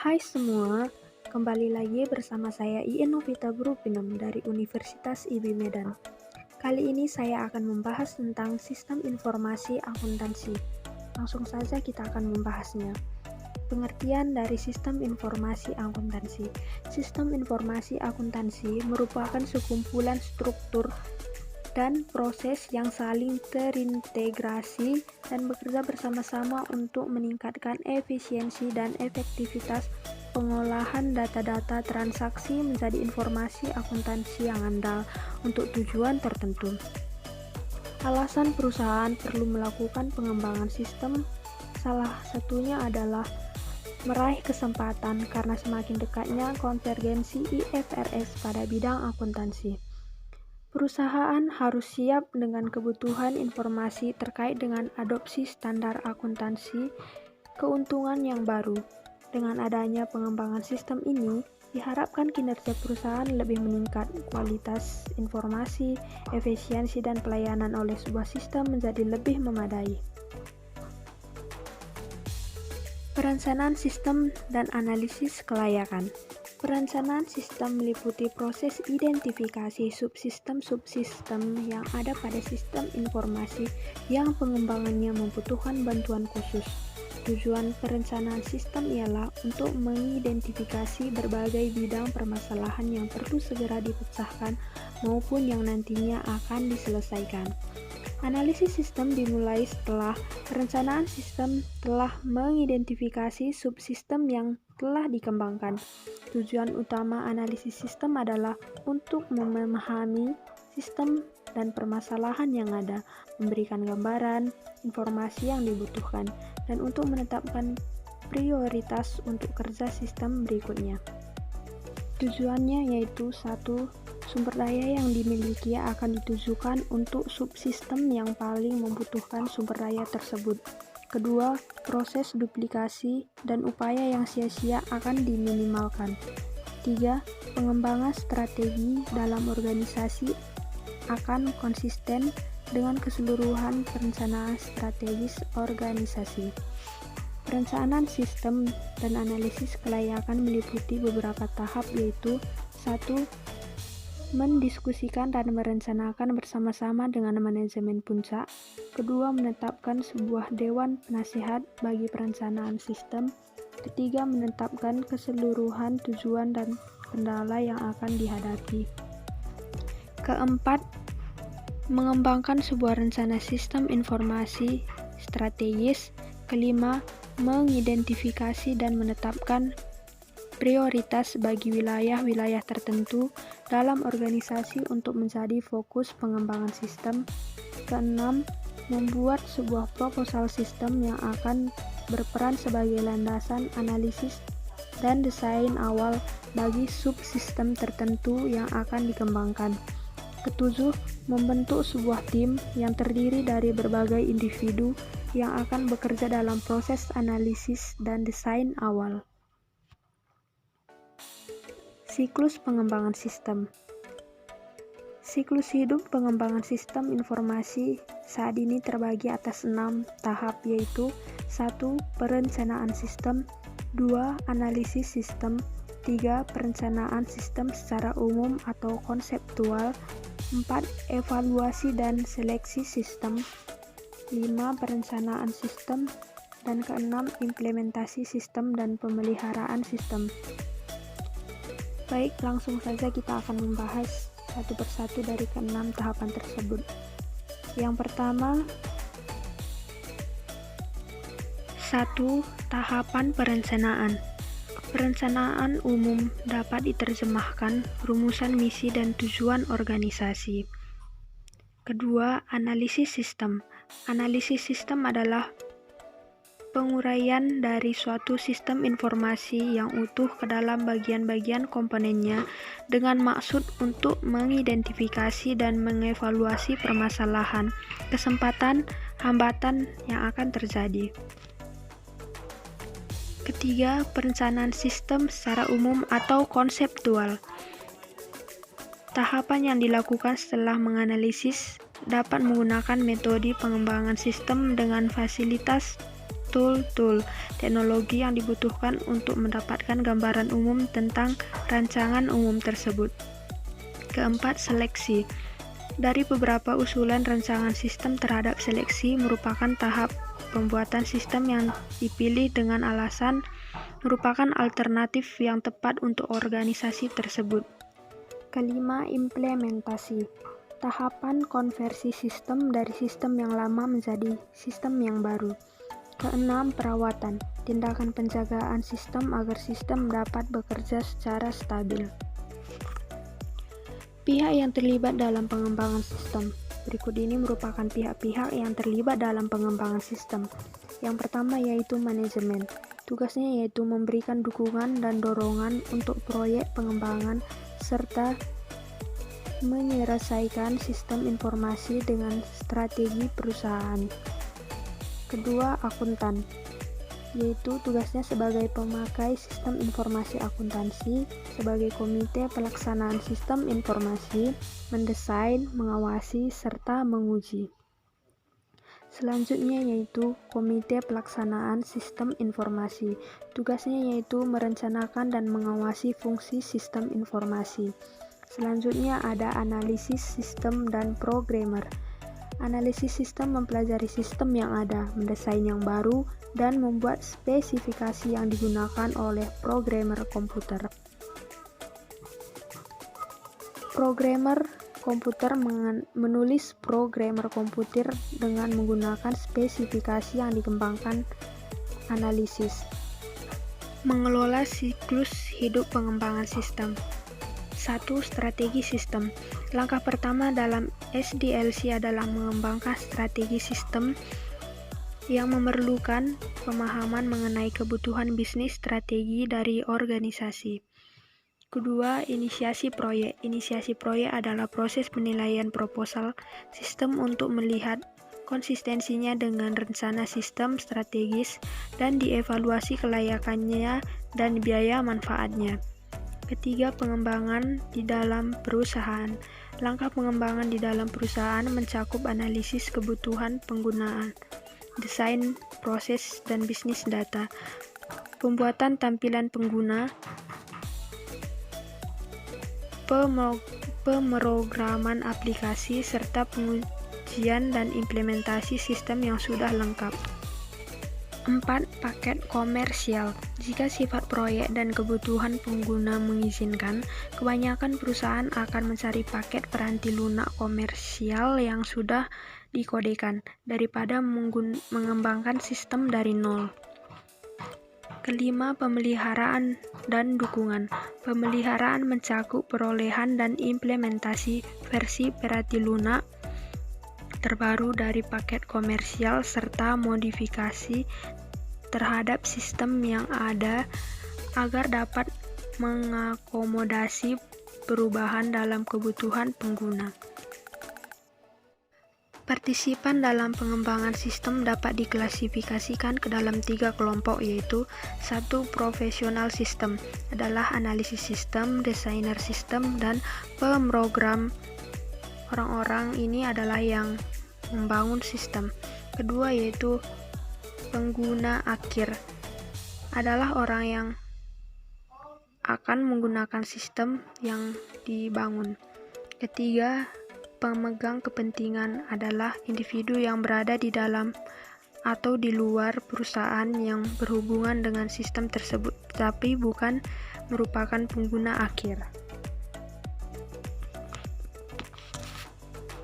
Hai semua, kembali lagi bersama saya IN Novita Burupinem dari Universitas IB Medan. Kali ini saya akan membahas tentang sistem informasi akuntansi. Langsung saja kita akan membahasnya. Pengertian dari sistem informasi akuntansi. Sistem informasi akuntansi merupakan sekumpulan struktur dan proses yang saling terintegrasi dan bekerja bersama-sama untuk meningkatkan efisiensi dan efektivitas pengolahan data-data transaksi menjadi informasi akuntansi yang andal untuk tujuan tertentu. Alasan perusahaan perlu melakukan pengembangan sistem salah satunya adalah meraih kesempatan karena semakin dekatnya konvergensi IFRS pada bidang akuntansi. Perusahaan harus siap dengan kebutuhan informasi terkait dengan adopsi standar akuntansi keuntungan yang baru. Dengan adanya pengembangan sistem ini, diharapkan kinerja perusahaan lebih meningkat, kualitas informasi, efisiensi dan pelayanan oleh sebuah sistem menjadi lebih memadai. Perencanaan sistem dan analisis kelayakan. Perencanaan sistem meliputi proses identifikasi subsistem-subsistem yang ada pada sistem informasi yang pengembangannya membutuhkan bantuan khusus. Tujuan perencanaan sistem ialah untuk mengidentifikasi berbagai bidang permasalahan yang perlu segera dipecahkan maupun yang nantinya akan diselesaikan. Analisis sistem dimulai setelah perencanaan sistem telah mengidentifikasi subsistem yang telah dikembangkan. Tujuan utama analisis sistem adalah untuk memahami sistem dan permasalahan yang ada, memberikan gambaran, informasi yang dibutuhkan, dan untuk menetapkan prioritas untuk kerja sistem berikutnya. Tujuannya yaitu 1. Sumber daya yang dimiliki akan ditujukan untuk subsistem yang paling membutuhkan sumber daya tersebut. Kedua, proses duplikasi dan upaya yang sia-sia akan diminimalkan. 3. Pengembangan strategi dalam organisasi akan konsisten dengan keseluruhan perencanaan strategis organisasi. Perencanaan sistem dan analisis kelayakan meliputi beberapa tahap yaitu 1. Mendiskusikan dan merencanakan bersama-sama dengan manajemen puncak. Kedua, menetapkan sebuah dewan penasihat bagi perencanaan sistem. Ketiga, menetapkan keseluruhan tujuan dan kendala yang akan dihadapi. Keempat, mengembangkan sebuah rencana sistem informasi strategis. Kelima, mengidentifikasi dan menetapkan prioritas bagi wilayah-wilayah tertentu dalam organisasi untuk menjadi fokus pengembangan sistem. Keenam, membuat sebuah proposal sistem yang akan berperan sebagai landasan analisis dan desain awal bagi subsistem tertentu yang akan dikembangkan. Ketujuh, membentuk sebuah tim yang terdiri dari berbagai individu yang akan bekerja dalam proses analisis dan desain awal. Siklus pengembangan sistem. Siklus hidup pengembangan sistem informasi saat ini terbagi atas 6 tahap yaitu 1. Perencanaan sistem, 2. Analisis sistem, 3. Perencanaan sistem secara umum atau konseptual, 4. Evaluasi dan seleksi sistem, 5. Perencanaan sistem, dan keenam implementasi sistem dan pemeliharaan sistem. Baik, langsung saja kita akan membahas satu persatu dari keenam tahapan tersebut. Yang pertama, 1. Tahapan perencanaan. Perencanaan umum dapat diterjemahkan rumusan misi dan tujuan organisasi. Kedua, analisis sistem. Analisis sistem adalah penguraian dari suatu sistem informasi yang utuh ke dalam bagian-bagian komponennya dengan maksud untuk mengidentifikasi dan mengevaluasi permasalahan, kesempatan, hambatan yang akan terjadi. Ketiga, perencanaan sistem secara umum atau konseptual. Tahapan yang dilakukan setelah menganalisis dapat menggunakan metode pengembangan sistem dengan fasilitas tool teknologi yang dibutuhkan untuk mendapatkan gambaran umum tentang rancangan umum tersebut. Keempat, seleksi. Dari beberapa usulan rancangan sistem terhadap seleksi merupakan tahap pembuatan sistem yang dipilih dengan alasan merupakan alternatif yang tepat untuk organisasi tersebut. Kelima, implementasi. Tahapan konversi sistem dari sistem yang lama menjadi sistem yang baru. Keenam, perawatan. Tindakan penjagaan sistem agar sistem dapat bekerja secara stabil. Pihak yang terlibat dalam pengembangan sistem. Berikut ini merupakan pihak-pihak yang terlibat dalam pengembangan sistem. Yang pertama yaitu manajemen. Tugasnya yaitu memberikan dukungan dan dorongan untuk proyek pengembangan serta menyelesaikan sistem informasi dengan strategi perusahaan. Kedua, akuntan, yaitu tugasnya sebagai pemakai sistem informasi akuntansi, sebagai komite pelaksanaan sistem informasi, mendesain, mengawasi, serta menguji. Selanjutnya yaitu komite pelaksanaan sistem informasi. Tugasnya yaitu merencanakan dan mengawasi fungsi sistem informasi. Selanjutnya ada analisis sistem dan programmer. Analisis sistem mempelajari sistem yang ada, mendesain yang baru, dan membuat spesifikasi yang digunakan oleh programmer komputer. Programmer komputer menulis programmer komputer dengan menggunakan spesifikasi yang dikembangkan analisis. Mengelola siklus hidup pengembangan sistem. 1. Strategi sistem. Langkah pertama dalam SDLC adalah mengembangkan strategi sistem yang memerlukan pemahaman mengenai kebutuhan bisnis strategi dari organisasi. Kedua, inisiasi proyek. Inisiasi proyek adalah proses penilaian proposal sistem untuk melihat konsistensinya dengan rencana sistem strategis dan dievaluasi kelayakannya dan biaya manfaatnya. Ketiga, pengembangan di dalam perusahaan. Langkah pengembangan di dalam perusahaan mencakup analisis kebutuhan penggunaan, desain, proses, dan bisnis data, pembuatan tampilan pengguna, pemrograman aplikasi, serta pengujian dan implementasi sistem yang sudah lengkap. 4. Paket komersial. Jika sifat proyek dan kebutuhan pengguna mengizinkan, kebanyakan perusahaan akan mencari paket peranti lunak komersial yang sudah dikodekan, daripada mengembangkan sistem dari nol. Kelima, pemeliharaan dan dukungan. Pemeliharaan mencakup perolehan dan implementasi versi peranti lunak terbaru dari paket komersial serta modifikasi terhadap sistem yang ada agar dapat mengakomodasi perubahan dalam kebutuhan pengguna. Partisipan dalam pengembangan sistem dapat diklasifikasikan ke dalam 3 kelompok, yaitu 1. Profesional sistem adalah analisis sistem, desainer sistem, dan pemrogram. Orang-orang ini adalah yang membangun sistem. Kedua yaitu pengguna akhir, adalah orang yang akan menggunakan sistem yang dibangun. Ketiga, pemegang kepentingan adalah individu yang berada di dalam atau di luar perusahaan yang berhubungan dengan sistem tersebut, tapi bukan merupakan pengguna akhir.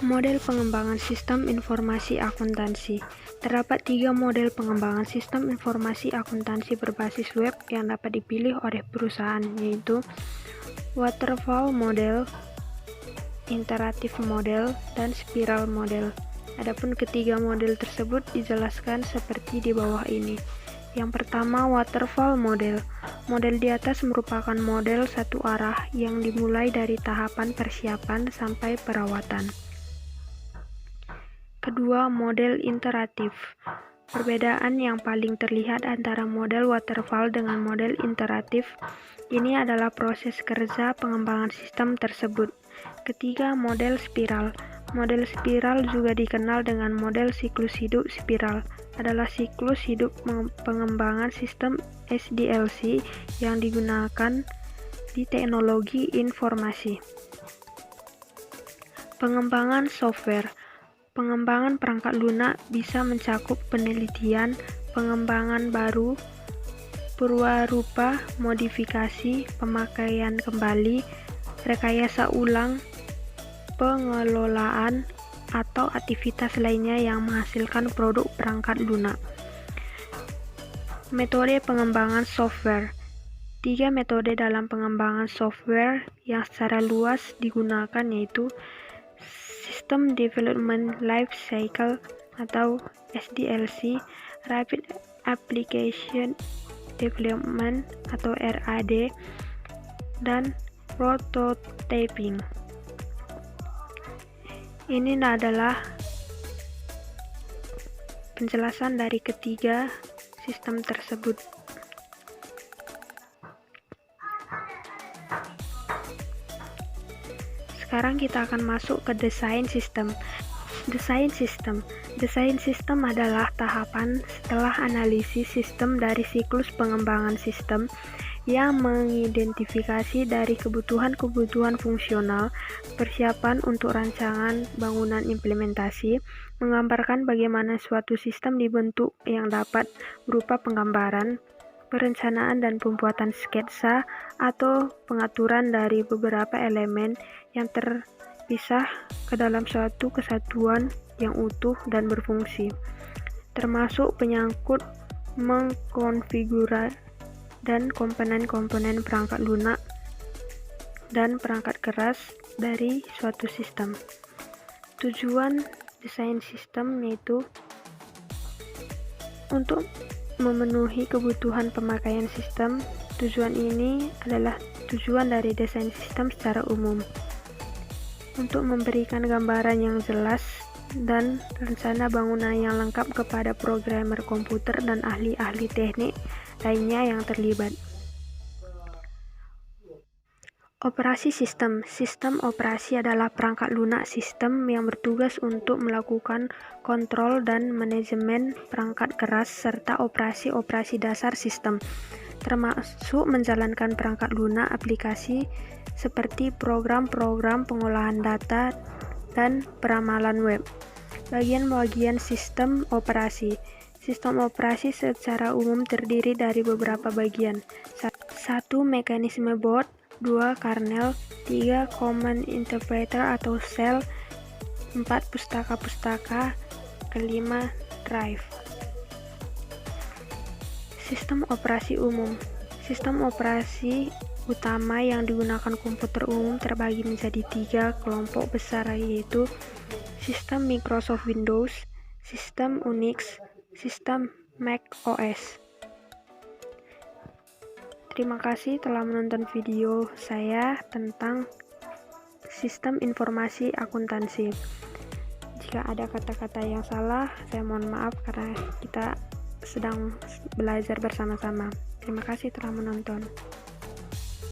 Model pengembangan sistem informasi akuntansi. Terdapat 3 model pengembangan sistem informasi akuntansi berbasis web yang dapat dipilih oleh perusahaan, yaitu waterfall model, iteratif model, dan spiral model. Adapun ketiga model tersebut dijelaskan seperti di bawah ini. Yang pertama, waterfall model. Model di atas merupakan model satu arah yang dimulai dari tahapan persiapan sampai perawatan. Kedua, model iteratif. Perbedaan yang paling terlihat antara model waterfall dengan model iteratif ini adalah proses kerja pengembangan sistem tersebut. Ketiga, model spiral. Model spiral juga dikenal dengan model siklus hidup spiral, adalah siklus hidup pengembangan sistem SDLC yang digunakan di teknologi informasi. Pengembangan software. Pengembangan perangkat lunak bisa mencakup penelitian, pengembangan baru, perwarupa, modifikasi, pemakaian kembali, rekayasa ulang, pengelolaan, atau aktivitas lainnya yang menghasilkan produk perangkat lunak. Metode pengembangan software. 3 metode dalam pengembangan software yang secara luas digunakan yaitu System Development Life Cycle atau SDLC, Rapid Application Development atau RAD, dan Prototyping. Ini adalah penjelasan dari ketiga sistem tersebut. Sekarang kita akan masuk ke desain sistem. Desain sistem adalah tahapan setelah analisis sistem dari siklus pengembangan sistem yang mengidentifikasi dari kebutuhan-kebutuhan fungsional, persiapan untuk rancangan bangunan implementasi, menggambarkan bagaimana suatu sistem dibentuk yang dapat berupa penggambaran, perencanaan dan pembuatan sketsa atau pengaturan dari beberapa elemen yang terpisah ke dalam suatu kesatuan yang utuh dan berfungsi, termasuk penyangkut mengkonfigurasi dan komponen-komponen perangkat lunak dan perangkat keras dari suatu sistem. Tujuan desain sistem yaitu untuk memenuhi kebutuhan pemakaian sistem. Tujuan ini adalah tujuan dari desain sistem secara umum, untuk memberikan gambaran yang jelas dan rencana bangunan yang lengkap kepada programmer komputer dan ahli-ahli teknik lainnya yang terlibat. Operasi sistem. Sistem operasi adalah perangkat lunak sistem yang bertugas untuk melakukan kontrol dan manajemen perangkat keras serta operasi-operasi dasar sistem, termasuk menjalankan perangkat lunak aplikasi seperti program-program pengolahan data dan peramalan web. Bagian-bagian sistem operasi. Sistem operasi secara umum terdiri dari beberapa bagian. 1. Mekanisme board, 2. Kernel, 3. Command Interpreter atau shell, 4. Pustaka-pustaka, 5. Drive. Sistem operasi umum. Sistem operasi utama yang digunakan komputer umum terbagi menjadi 3 kelompok besar, yaitu sistem Microsoft Windows, sistem Unix, sistem Mac OS. Terima kasih telah menonton video saya tentang sistem informasi akuntansi. Jika ada kata-kata yang salah, saya mohon maaf karena kita sedang belajar bersama-sama. Terima kasih telah menonton.